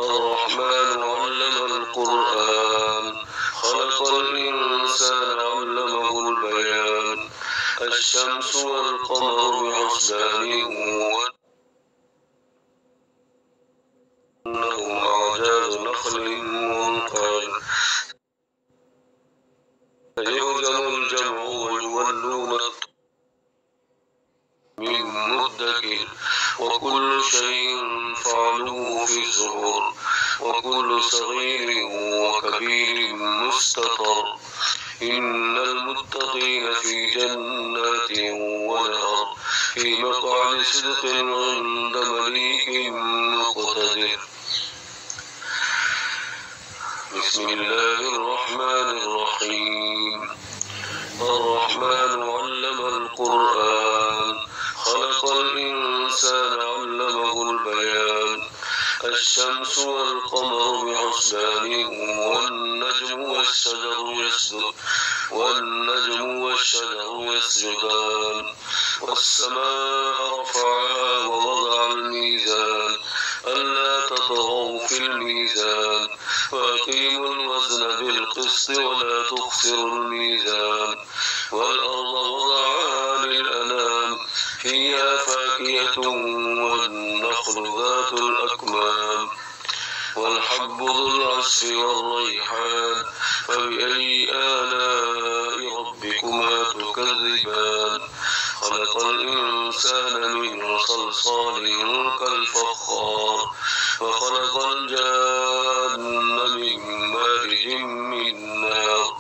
الرحمن علم القرآن خلق الإنسان علمه البيان الشمس والقمر بحسبان وأنهم أعجاز نخل منقعر سيهزم الجمع ويولون من مدكر وكل شيء فعلوه في الزبر وكل صغير وكبير مستطر إن المتقين في جنات ونهر في مقعد صدق عند مليك مقتدر. بسم الله الرحمن الرحيم. الرحمن علم القرآن خلق الإنسان علمه البيان الشمس والقمر بحسبان والنجم والشجر يسجدان والسماء رفعها ووضع الميزان ألا تطغوا في الميزان وأقيموا الوزن بالقسط ولا تخسروا الميزان والأرض وضعها للأنام فيها فاكهة والنخل ذات الأكمام والحب ذو العصف والريحان فبأي آلاء ربكما تكذبان خلق الإنسان من صلصال كالفخار وخلق الجان من مارج من نار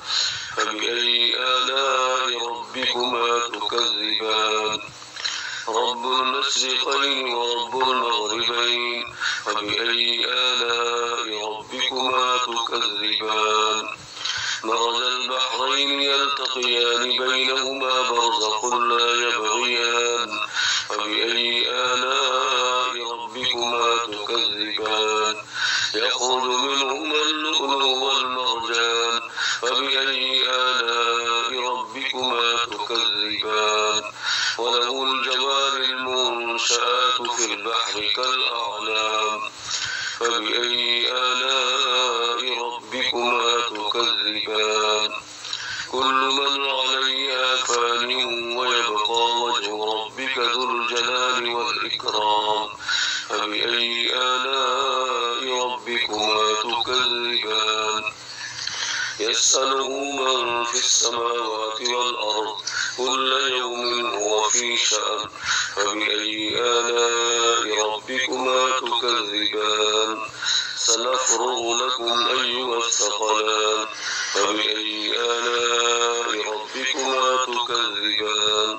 فبأي آلاء ربكما تكذبان رب المشرقين ورب المغربين فبأي آلاء ربكما تكذبان مرج البحرين يلتقيان بينهما برزخ لا يبغيان فبأي آلاء ربكما تكذبان يخرج منهما اللؤلؤ والمرجان فبأي آلاء ربكما تكذبان وله الجوار المنشآت في البحر كالأعلام فبأي آلاء ربكما تكذبان كل من عليها فان ويبقى وجه ربك ذو الجلال والإكرام فبأي آلاء ربكما تكذبان يسأله من في السماوات والأرض كل يوم هو في شأن فبأي آلاء ربكما تكذبان سنفرغ لكم أيها الثقلان فبأي آلاء ربكما تكذبان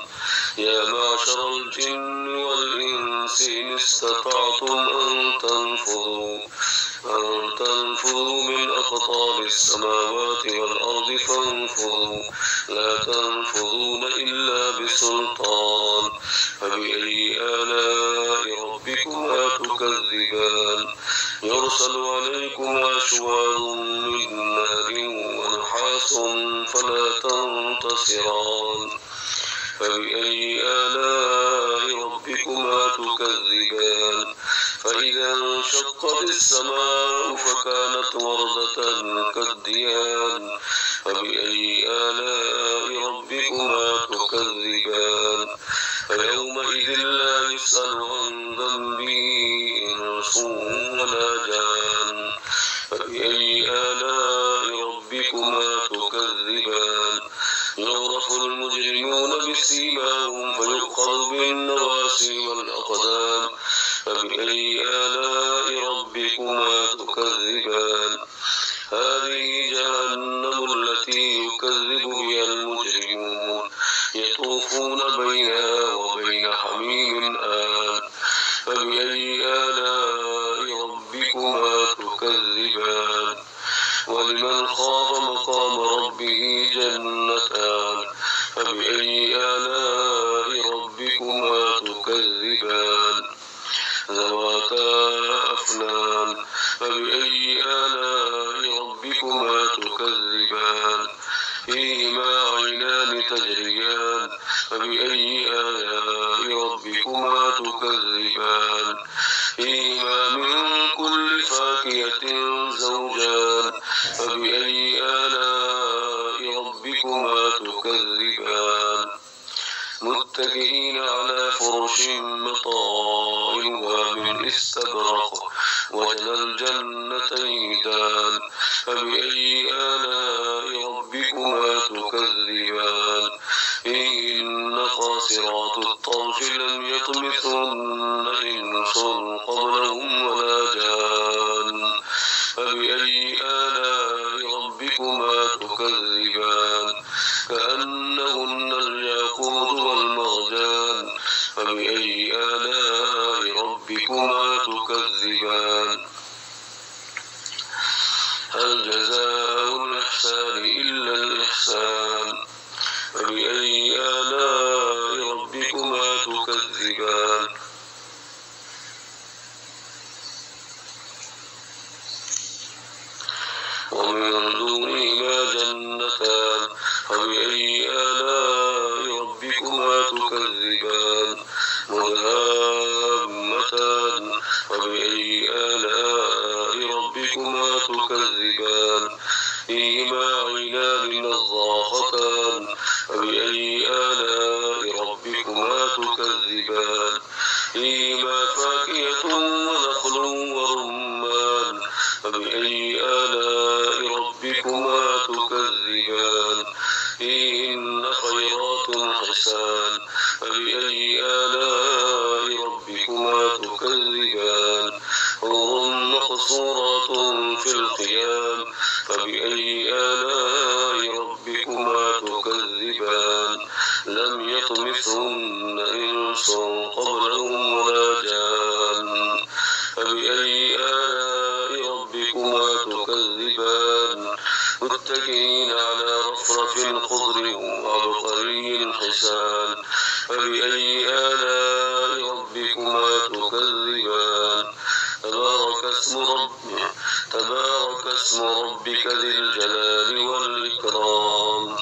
يا معشر الجن والإنس إن استطعتم أن تنفذوا من أقطار السماوات والأرض فانفذوا لا تنفذون إلا بسلطان فبأي آلاء ربكما تكذبان يرسل عليكما شواظ من نار ونحاس فلا تنتصران فبأي آلاء ربكما تكذبان فإذا انشقت السماء فكانت وردة كالديان فبأي آلاء ربكما تكذبان فيومئذ لا يسأل عن ذنبه إنس ولا جان فبأي آلاء ربكما تكذبان يعرف المجرمون بسيماهم فيؤخذ بالنواسي والأقدام فبأي آلاء ربكما تكذبان هذه جهنم التي يكذب بها المجرمون يطوفون بينها وبين حميم آن فبأي آلاء ربكما تكذبان ولمن خاف مقام ربه جنتان فبأي آلاء ربكما تكذبان ذواتا أفنان فبأي آلاء ربكما تكذبان فيهما عينان تجريان فبأي آلاء ربكما تكذبان فيهما من كل فاكهة فاكهة زوجان فبأي آلاء ربكما تكذبان متكئين على فرش مطائنها من استبرق وجنى الجنتين دان فبأي آلاء ربكما تكذبان إن قاصرات الطرف لم يطمثهن إنس قبلهم ولا جان فبأي آلاء ربكما تكذبان كأنهن الياقوت والمرجان فبأي آلاء ربكما تكذبان هل جزاء الإحسان إلا الإحسان فبأي آلاء ربكما تكذبان ومن دونهما جنتان فبأي آلاء ربكما تكذبان مدهامتان فبأي آلاء ربكما تكذبان فيهما عينان نضاختان فبأي آلاء ربكما تكذبان فيهما فاكهة ونخل ورمان فبأي آلاء ربكما تكذبان فيهن خيرات حسان فبأي آلاء ربكما تكذبان حور مقصورات في الخيام فبأي آلاء ربكما تكذبان لم يطمثهن إنس قبلهم ولا جان فبأي آلاء ربكما تكذبان متكئين على رفرف خضر وعبقري حسان فبأي آلاء ربكما تكذبان تبارك اسم ربك ذي الجلال والإكرام